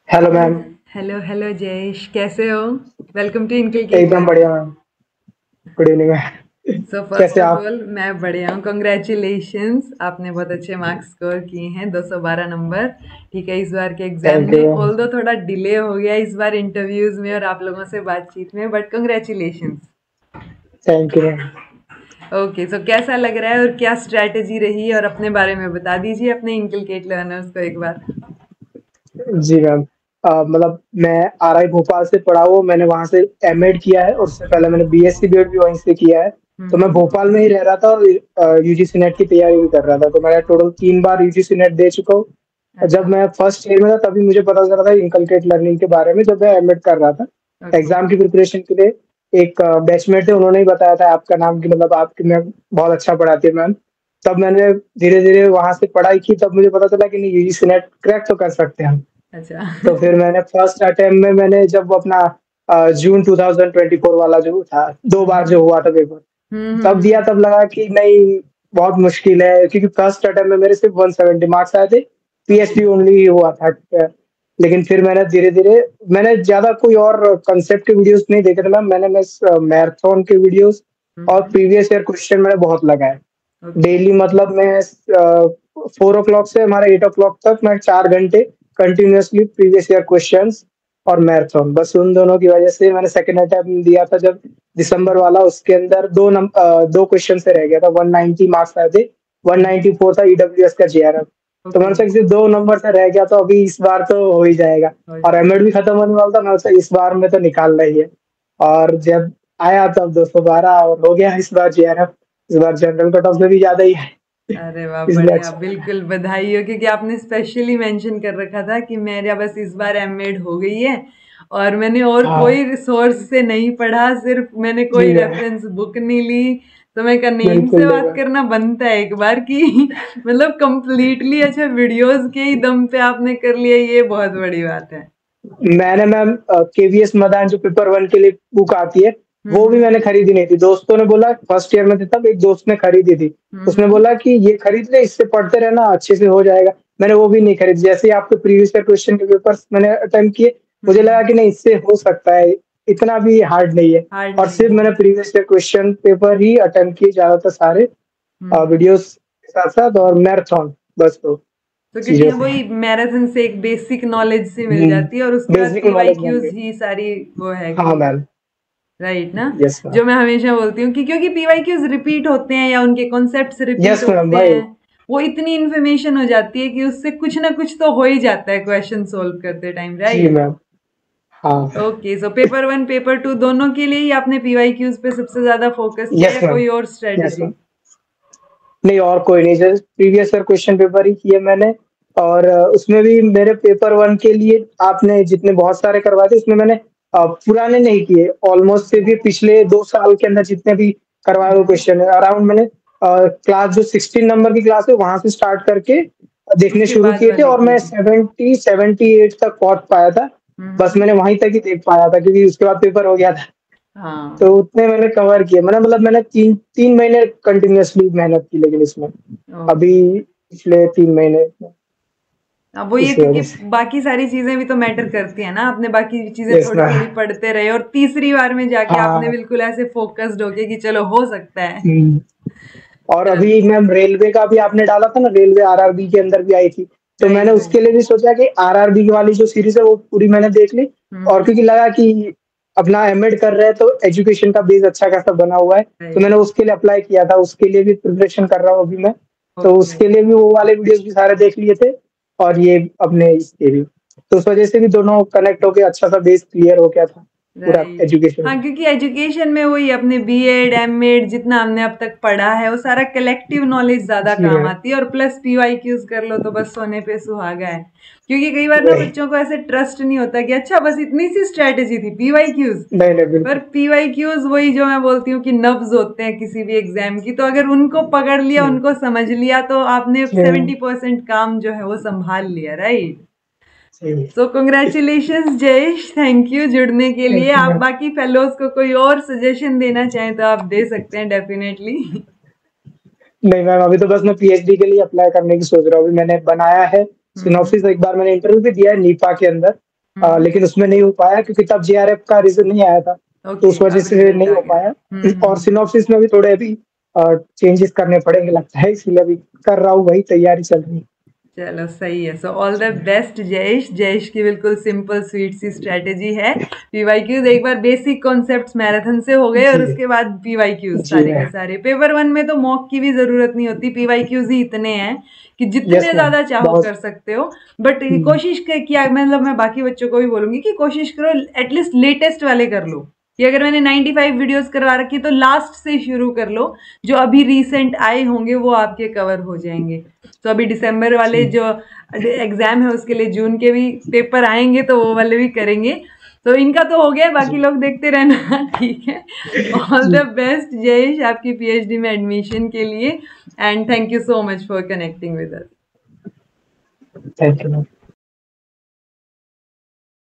Hello ma'am. Hello hello Jayesh, कैसे हो? Welcome to एकदम इनकलकेटर। बढ़िया ma'am. Good evening ma'am. So first कैसे ऑफ आप? ऑल मैं बढ़िया हूँ, कॉन्ग्रेचुलेशंस, आपने बहुत अच्छे मार्क्स स्कोर किए हैं, 212 नंबर। ठीक है, इस बार के एग्जाम थैंक यू में मैम। ऑल्दो थोड़ा डिले हो गया इस बार इंटरव्यूज में और आप लोगों से बातचीत में, but congratulations. Thank you ma'am. Okay, so कैसा लग रहा है और क्या स्ट्रैटेजी रही और अपने बारे में बता दीजिए अपने इनकलकेट लर्नर्स को एक बार। जी मैम। मतलब मैं आरआई भोपाल से पढ़ा हुआ, मैंने वहाँ से एमएड किया है और उससे पहले मैंने बीएससी बीएड भी वहीं से किया है। तो मैं हम्म। भोपाल में ही रह रहा था और यूजीसी नेट की तैयारी भी कर रहा था, तो मैं टोटल 3 बार यूजीसी नेट दे चुका हूँ। और जब अच्छा। मैं फर्स्ट ईयर में था तभी मुझे पता चला था इनकलकेट लर्निंग के बारे में, जब मैं एमएड कर रहा था। ओके। एग्जाम की प्रिपरेशन के लिए एक बैचमेट थे, उन्होंने ही बताया था आपका नाम, कि मतलब आपकी मैम बहुत अच्छा पढ़ाती है मैम। तब मैंने धीरे धीरे वहां से पढ़ाई की, तब मुझे पता चला कि नहीं, यूजीसी नेट क्रैक तो कर सकते हैं हम। अच्छा। तो फिर मैंने फर्स्ट अटेम्प्ट में मैंने जब अपना जून 2024 वाला जो था, 2 बार जो हम्म हुआ था पेपर, तब दिया, हम्म। तब लगा कि नहीं, बहुत मुश्किल है, क्योंकि फर्स्ट अटेम्प्ट में मेरे सिर्फ 170 मार्क्स आए थे। ओके। पीएचडी ओनली हुआ था। लेकिन फिर मैंने धीरे धीरे, मैंने ज्यादा कोई और कंसेप्ट के वीडियोस नहीं देखे थे मैम, मैंने बस मैराथन के वीडियोस और हम्म। प्रीवियस ईयर क्वेश्चन मैंने बहुत लगाए। ओके। डेली मतलब मैं 4 o'clock से हमारा 8 o'clock तक मैं 4 घंटे कंटिन्यूअसली प्रीवियस ईयर क्वेश्चंस और मैराथन, बस उन दोनों की वजह से मैंने सेकंड अटेम्प्ट दिया था जब दिसंबर वाला, उसके अंदर दो क्वेश्चन से रह गया था, 190 मार्क्स आए थे। 194 था ईडब्ल्यूएस का जेआरएफ। तो मैंने ओके। सोचा कि 2 नंबर से रह गया, तो अभी इस बार तो हो ही जाएगा। हो और जाए। एमएड भी खत्म होने वाला था, मैं सोचा इस बार में तो निकालना ही है। और जब आया तब 212 और हो गया इस बार जेआरएफ। इस बार जनरल कट ऑफ से भी ज्यादा ही है। अरे वाह, इसलिए बढ़िया, अच्छा। बिल्कुल बधाई हो, क्योंकि आपने स्पेशली मेंशन कर रखा था कि मेरा बस इस बार एमएड हो गई है और मैंने और हाँ। कोई रिसोर्स से नहीं पढ़ा, सिर्फ मैंने जी कोई मैम। रेफरेंस बुक नहीं ली। तो मैं कहा नहीं, बिल्कुल इनसे नहीं बात मैम। करना बनता है एक बार की मतलब कंप्लीटली अच्छा वीडियोस के ही दम पे आपने कर लिया, ये बहुत बड़ी बात है। मैंने मैम केवीएस मदान जो पेपर वन के लिए बुक आती है, वो भी हम्म मैंने खरीदी नहीं थी। दोस्तों ने बोला, फर्स्ट ईयर में थे तब, एक दोस्त ने खरीदी थी। उसने हम्म। बोला कि ये खरीद ले, इससे पढ़ते रहना, अच्छे से हो जाएगा। मैंने वो भी नहीं खरीदी। जैसे ही आपके प्रीवियस ईयर क्वेश्चन के पेपर्स मैंने अटेम्प्ट किए, मुझे लगा हम्म। कि नहीं, इससे हो सकता है, इतना भी हार्ड नहीं है। हार्ड और नहीं सिर्फ है। मैंने प्रीवियस ईयर क्वेश्चन पेपर ही अटेम्प्ट किए ज्यादातर सारे, हम्म। वीडियोस के साथ साथ, और मैराथन, बस दो तो क्योंकि चीजों हम से। वही मैराथन से एक बेसिक नॉलेज सी मिल जाती है और उसके बाद बेसिक पीवाई नॉलेज मिल क्यूज गई। ही सारी वो है हाँ कि मैम। राइट ना। Yes ma'am. जो मैं हमेशा बोलती हूँ कि क्योंकि पीवाई क्यूज रिपीट होते हैं या उनके कॉन्सेप्ट्स रिपीट यस मैम होते भाई। हैं, वो इतनी इन्फॉर्मेशन हो जाती है कि उससे कुछ ना कुछ तो हो ही जाता है क्वेश्चन सोल्व करते टाइम, जी राइट। मैम। हाँ। Okay, so paper one paper two दोनों के लिए ही आपने पीवाई क्यूज पे सबसे ज्यादा फोकस किया यस या मैम। कोई और यस स्ट्रेटेजी? मैम। नहीं, और कोई नहीं, just previous year question paper ही किए मैंने। और उसमें भी मेरे पेपर वन के लिए आपने जितने बहुत सारे करवाए थे, उसमें मैंने पुराने नहीं किए, ऑलमोस्ट से भी पिछले 2 साल के अंदर जितने भी करवाए हुए हम्म। क्वेश्चन है, अराउंड मैंने क्लास जो 16 नंबर की क्लास है वहां से स्टार्ट करके देखने उसके शुरू बाद किए थे, वाले और की मैं थी। 78 तक पहुंच पाया था। बस हम्म। मैंने वहीं तक ही देख पाया था, क्योंकि उसके बाद पेपर हो गया था। तो हाँ। उतने मैंने कवर किए, मैंने मतलब मैंने 3 3 महीने कंटिन्यूअसली मेहनत की, लेकिन इसमें अभी ओके। पिछले 3 महीने अब वो ये, इस क्योंकि वजह से। बाकी सारी चीजें भी तो मैटर करती है ना, आपने बाकी चीजें यस थोड़ी मैम। थोड़ी पढ़ते रहे और तीसरी बार में जाके आपने हाँ। बिल्कुल ऐसे फोकस्ड होके कि चलो हो सकता है। हम्म। और चल। अभी मैम रेलवे का भी आपने डाला था ना, रेलवे आरआरबी के अंदर भी आई थी। तो मैंने राइट उसके राइट। लिए भी सोचा कि आरआरबी वाली जो सीरीज है वो पूरी मैंने देख ली। और हम्म। क्योंकि लगा कि अपना एमएड कर रहे हैं तो एजुकेशन का बेस अच्छा खासा बना हुआ है, तो मैंने राइट। उसके लिए अप्लाई किया था, उसके लिए भी प्रिपरेशन कर रहा हूँ अभी मैं। तो ओके। उसके लिए भी वो वाले वीडियोस भी सारे देख लिए थे, और ये अपने इसके भी, तो उस वजह से भी दोनों कनेक्ट होके अच्छा सा बेस क्लियर हो गया था, पूरा राइट। एजुकेशन हाँ, का। क्योंकि एजुकेशन में वही अपने बीएड एमएड जितना हमने अब तक पढ़ा है वो सारा कलेक्टिव नॉलेज ज्यादा जी काम मैम। आती है, और प्लस पीवाईक्यूज कर लो तो बस सोने पे सुहागा है। क्योंकि कई बार ना वही। बच्चों को ऐसे ट्रस्ट नहीं होता कि अच्छा बस इतनी सी स्ट्रेटेजी थी पीवाईक्यूज। नहीं नहीं, पर बिल्कुल। पीवाईक्यूज वही जो मैं बोलती हूँ कि नब्ज होते हैं किसी भी एग्जाम की, तो अगर उनको पकड़ लिया जी। उनको समझ लिया तो आपने जी। 70% काम जो है वो संभाल लिया, राइट। जी। So congratulations Jayesh, thank you जुड़ने के लिए। थैंक यू आप मैम। बाकी फेलोज को कोई और सजेशन देना चाहें तो आप दे सकते हैं डेफिनेटली। नहीं मैम, अभी तो बस मैं पीएचडी के लिए अप्लाई करने की सोच रहा हूँ। अभी मैंने बनाया है सिनॉप्सिस, एक बार मैंने इंटरव्यू भी दिया है नीपा के अंदर। लेकिन उसमें नहीं हो पाया क्योंकि तब जेआरएफ का रिजल्ट नहीं आया था, तो ओके, उस वजह अब से रिजल्ट नहीं आ हो गया। पाया। और सिनॉप्सिस में भी थोड़े अभी चेंजेस करने पड़ेंगे लगता है, इसलिए अभी कर रहा हूँ, वही तैयारी चल रही है। चलो सही है। So all the best Jayesh. Jayesh की बिल्कुल सिंपल स्वीट सी स्ट्रेटेजी है। पीवाईक्यूज एक बार बेसिक कॉन्सेप्ट्स मैराथन से हो गए और जी, उसके बाद पीवाईक्यूज जी सारे के मैम। सारे। पेपर वन में तो मॉक की भी जरूरत नहीं होती, पीवाईक्यूज ही इतने हैं कि यस जितने मैम, ज्यादा चाहो बहुत। कर सकते हो। बट हुँ, कोशिश किया, मतलब मैं बाकी बच्चों को भी बोलूंगी कि कोशिश करो एटलीस्ट लेटेस्ट वाले कर लो, कि अगर मैंने 95 वीडियोस करवा रखी तो लास्ट से शुरू कर लो, जो अभी रिसेंट आए होंगे वो आपके कवर हो जाएंगे। तो अभी दिसंबर वाले जी, जो एग्जाम है उसके लिए जून के भी पेपर आएंगे तो वो वाले भी करेंगे। तो इनका तो हो गया, बाकी जी, लोग देखते रहना। ठीक है। ऑल द जी। बेस्ट जयेश आपकी पीएचडी में एडमिशन के लिए, and thank you so much for connecting with us. Thank you ma'am.